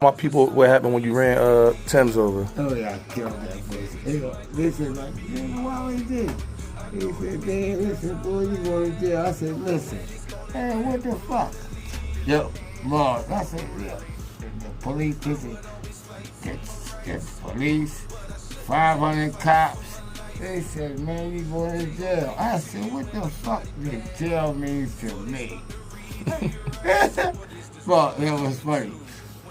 My people, what happened when you ran Thames over? Oh yeah, I killed that bitch. They said like, nigga, why we did? He said, man, listen, boy, you going to jail. I said, listen, man, what the fuck? Yo, Mars, I said, yeah, the police, the police, 500 cops. They said, man, you going to jail. I said, what the fuck does jail means to me? But it was funny.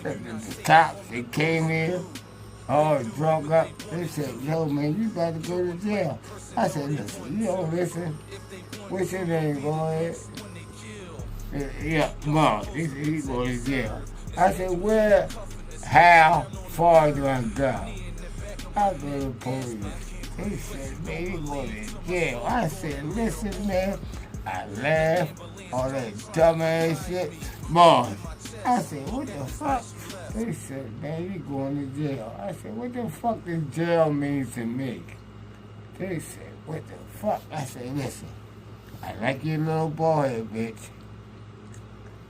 The cops, they came here, all drunk up. They said, yo, man, you about to go to jail. I said, listen, you don't listen. What's your name, boy? Yeah, Mom, he going to jail. I said, how far do I go? I go to the police. He said, man, you going to jail. I said, listen, man. I laughed, all that dumbass shit. Mom, I said, what the fuck? They said, man, you going to jail. I said, what the fuck does jail mean to me? They said, what the fuck? I said, listen, I like your little boy, bitch.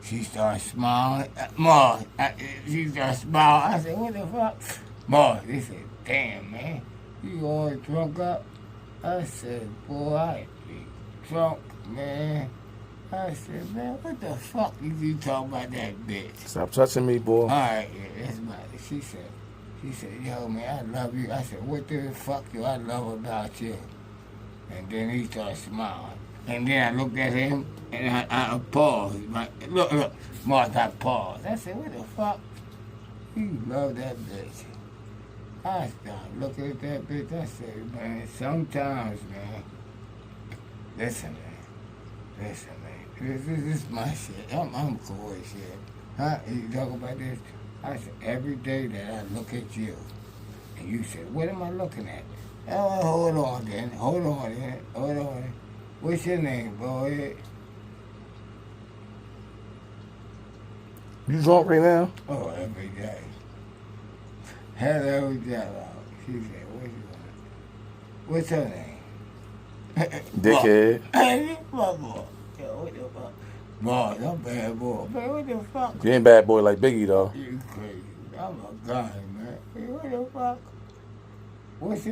She started smiling. She started smiling. I said, what the fuck? Ma, they said, damn, man, you all drunk up? I said, boy, I be drunk, man. I said, man, what the fuck is you talking about that bitch? Stop touching me, boy. All right, yeah, that's my. She said, yo, man, I love you. I said, what the fuck do I love about you? And then he started smiling. And then I looked at him and I paused. Like, look, Mark, I paused. I said, what the fuck? You love that bitch. I started looking at that bitch. I said, man, sometimes, man, listen, man. This is my shit. I'm cool as shit. Huh? You talk about this? I said, every day that I look at you, and you said, what am I looking at? Oh, hold on then. What's your name, boy? You drunk right now? Oh, every day. Hello, Jello. She said, what's her name? Dickhead. Hey, what boy? Yo, what the fuck? Boy, I'm bad boy. Man, what the fuck? You ain't bad boy like Biggie, though. You crazy. I'm a guy, man. Hey, what the fuck? What's your